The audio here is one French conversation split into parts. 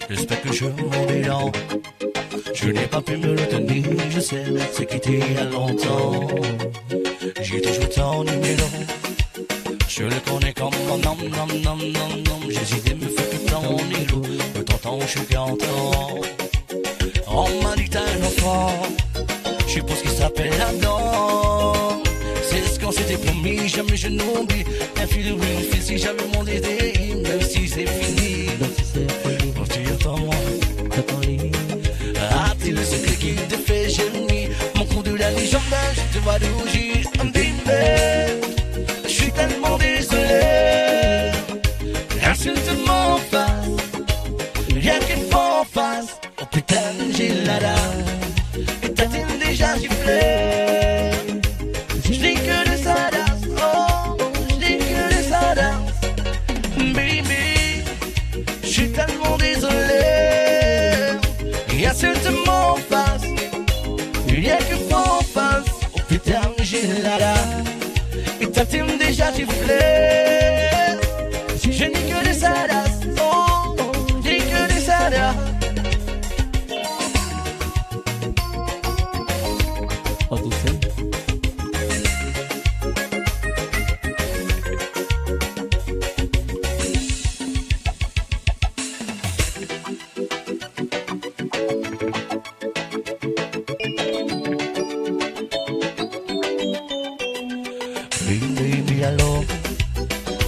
J'espère que je m'en vais là. Je n'ai pas pu me retenir, je sais, c'est quitté il y a longtemps. J'ai toujours ton numéro, je le connais comme mon nom, nom. J'hésite à me faire que ton égo, de t'entends, je suis content. On m'a dit t'as un enfant, je suppose qu'il s'appelle Adam. C'est ce qu'on s'était promis, jamais je n'oublie. Un fil ou une fille, si jamais mon idée, même si c'est fini. Pour tu attends-moi, a-t-il le secret qui te fait gémir? Mon coup de la légende, je te vois rougir. Baby, je suis tellement désolé. Insulte m'en face, rien qu'il faut en face. Oh putain, j'ai la dalle. Et t'as-t-il déjà giflé? Je dis que de sa danse, oh, je dis que de sa danse. Baby, je suis tellement désolé. Et insulte m'en face, rien que faut en face. Oh putain, j'ai la dalle. Et t'as-t-il déjà giflé? Je n'ai que des sadas, oh, j'ai que des sadas. Oh, tu sais. Baby, allô,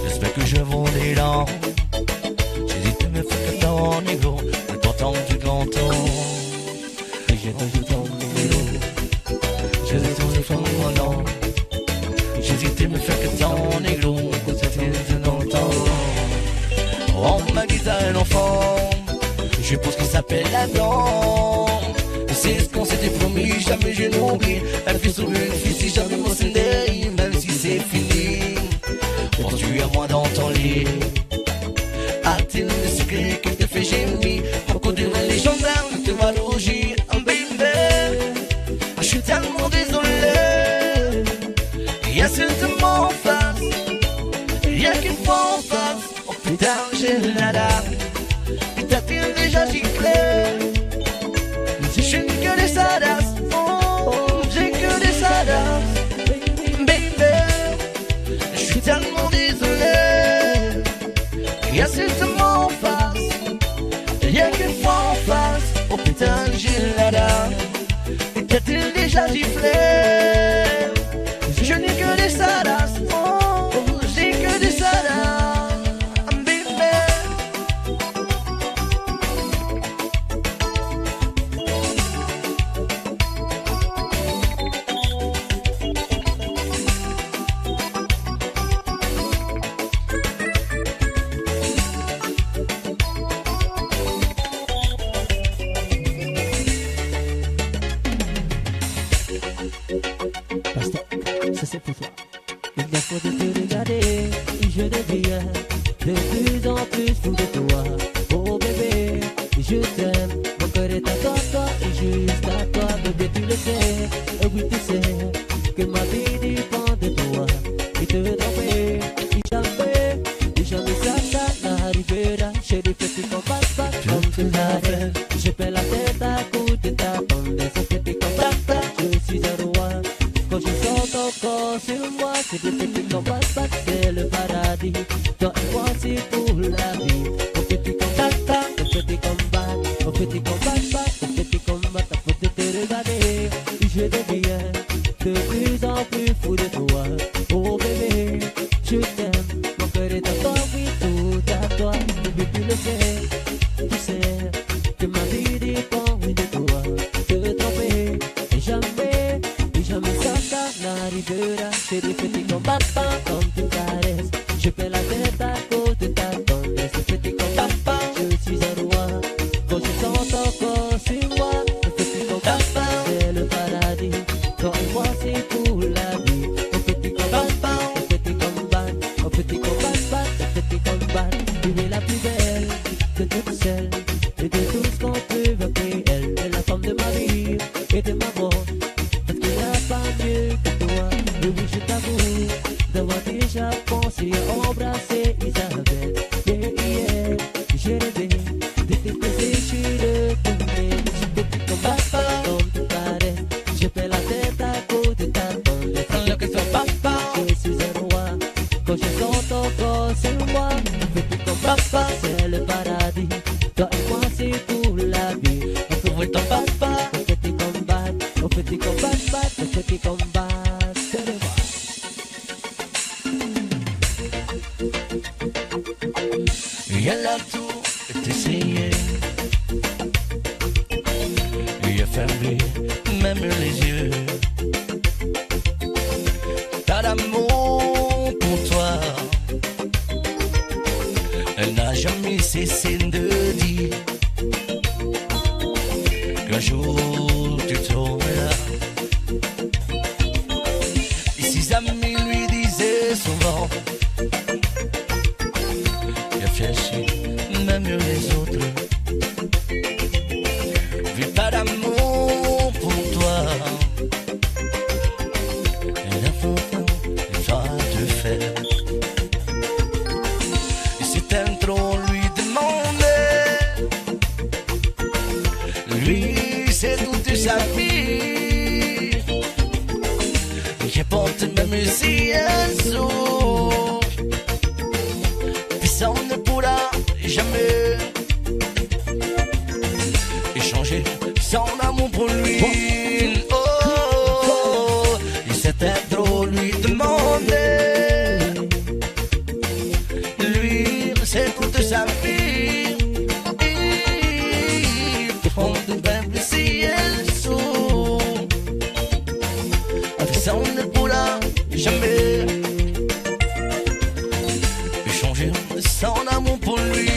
j'espère que je vaux des dents. J'hésite à me faire que ton égo, de t'entends du canton. Et j'ai toujours ton numéro. Je vais tous les femmes en nom. J'hésite à me faire que ton égo, que ça fait de longtemps. On m'a dit t'as un enfant, je suppose qu'il s'appelle Adam. C'est ce qu'on s'était promis, jamais je n'oublie. Un fils ou une fille, si jamais mon scénario, même si c'est fini. Penses-tu à moi dans ton lit? A-t-il le secret qui te fait gémir? Mon coup de la légendaire, je te vois rougir. Baby, je suis tellement désolé. Et insulte m'en face, rien qu'il faut en face. Oh putain, j'ai la dalle. Et t'as-t-il déjà giclé? Je n'ai que des sadas, oh, j'ai que des sadas. Baby, je suis tellement désolé. Et insulte m'en face, rien qu'il faut en face. Oh putain, j'ai la dalle. Et t'as-t-il déjà giflé? Je n'ai que des sadas, oh, j'ai que des sadas. Baby. Ça c'est pour toi. Il n'y a pas de te regarder, je deviens de plus en plus fou de toi. Oh bébé, je t'aime, mon cœur est à toi et juste à toi, bébé tu le sais. Et oui tu sais que ma vie dépend de toi. Et te tromper, jamais ça n'arrivera. Chérie, petit combat, pas comme tu l'avais. Je perds la tête à coup de ta tendresse, petit combat, je suis un roi. Quand je sens ton corps sur moi, c'est des petits combats, c'est le paradis. Toi et moi, c'est pour la vie. Au petit combat, au petit combat, au petit combat, t'as faute de te regarder. Je deviens de plus en plus fou de toi. Oh bébé, je t'aime, mon cœur est à toi, oui, tout à toi. Bébé, tu le sais, tu sais que ma vie dépend de toi. Te tromper, et jamais ça n'arrivera. Chérie, petit combat, comme tu caresses. Je perds la tête à cause de ta tendresse. Petit combat, je suis un roi. Quand je sens ton corps sur moi, petit combat, c'est le paradis. Toi et moi, c'est pour la vie. Petit combat, mieux que toi. Et oui, je t'avoue d'avoir déjà pensé à embrasser Isabelle. Yeah, yeah, j'ai rêvé de te poser sur le pommier. Je te dis comme papa, comme tu parais. Je fais la tête à côté de ta tombe. Prends le que son papa. Je suis un roi. Quand je sens ton corps sur moi, je fais comme papa, c'est le paradis. Toi et moi, c'est pour la vie. Où est ton papa? On fait des combats, on fait des combats, on fait des combats. C'est le roi. Elle a tout essayé. Il a fermé même les yeux. T'as l'amour pour toi. Elle n'a jamais cessé de dire qu'un jour tu tomberas. Et ses amis lui disaient souvent, chercher même les autres. Vu pas d'amour pour toi, elle a faim de faire. Et c'est un trop lui demander. Lui, c'est toute sa vie. Qui porte même si un jour. Ça ne pourra jamais échanger son amour pour lui. Oh, il s'était trop lui demander. Lui, c'est toute sa vie. On devait si elle s'ouvre. Ça ne pourra jamais son amour pour lui.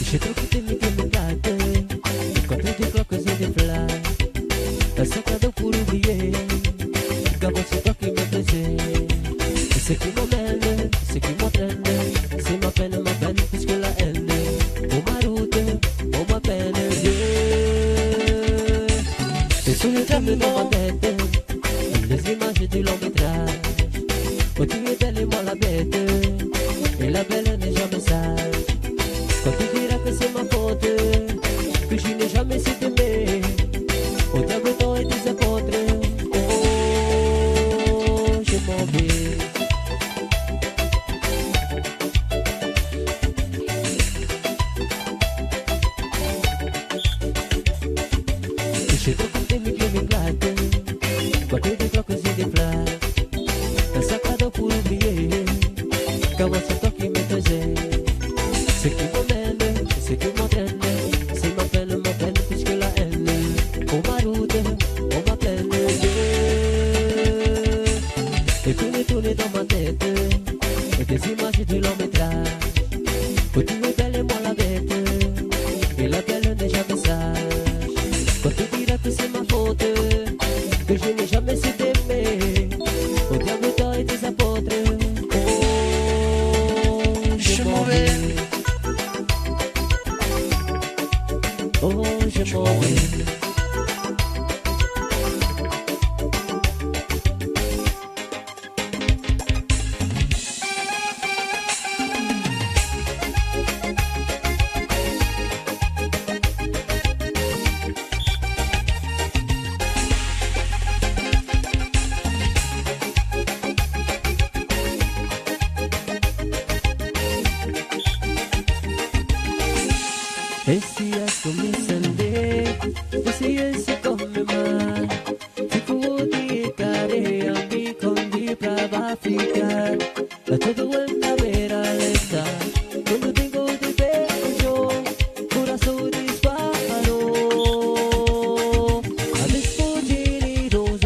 J'ai trop quitté mes camarades. Quand tu dis que c'est des fly, c'est cadeau pour oublier. Gabon, c'est toi qui me faisais. C'est qui m'emmène, c'est qui m'entraîne. C'est ma peine, puisque la haine. Pour ma route, pour ma peine. C'est sous le thème dans ma tête. Les images du long métrage. Où tu es belle et moi la bête. Et la belle n'est jamais sage. Quand tu diras que c'est ma faute, que je n'ai jamais su t'aimer, au diable toi et tes apôtres, oh, je m'en vais. J'ai trop compté mes pieds m'éclatent, quand tu dis que c'est des flashs, un sac à dos pour oublier, comment c'est toi qui me faisais. C'est qui m'emmène, c'est qui m'entraîne, c'est ma peine, puisque la haine. Pour ma route, pour ma peine. Et tourner dans ma tête, et des images du long métrage. Où tu es belle et moi la bête, et la belle n'est jamais sage. Quand tu diras que c'est ma faute, que je n'ai jamais su t'aimer, au diable toi et tes apôtres, oh, je m'en vais. Oh, je m'en vais. E se começando, você se come mal. Se for de cadeia, me conde pra ficar. É todo em câmera lenta. Quando tenho de beijo, coração disparou. A desfugir dos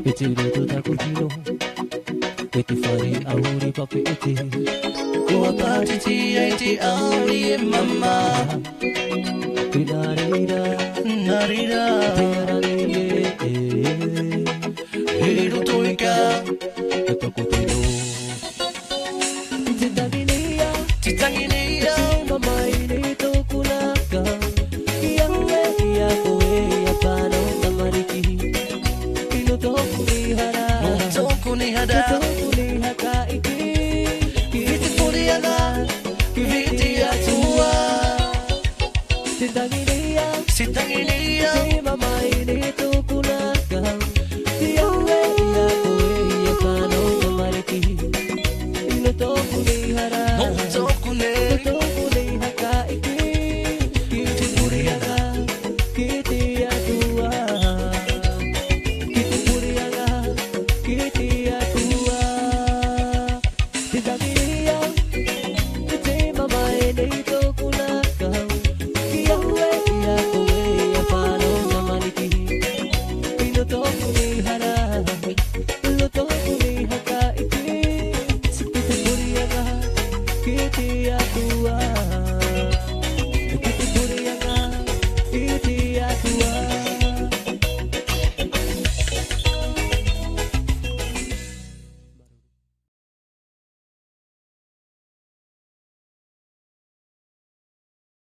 iti reto da cucino, e ti fare auguri papi iti. Tua partiti e ti auguri mamma. Narira, narira.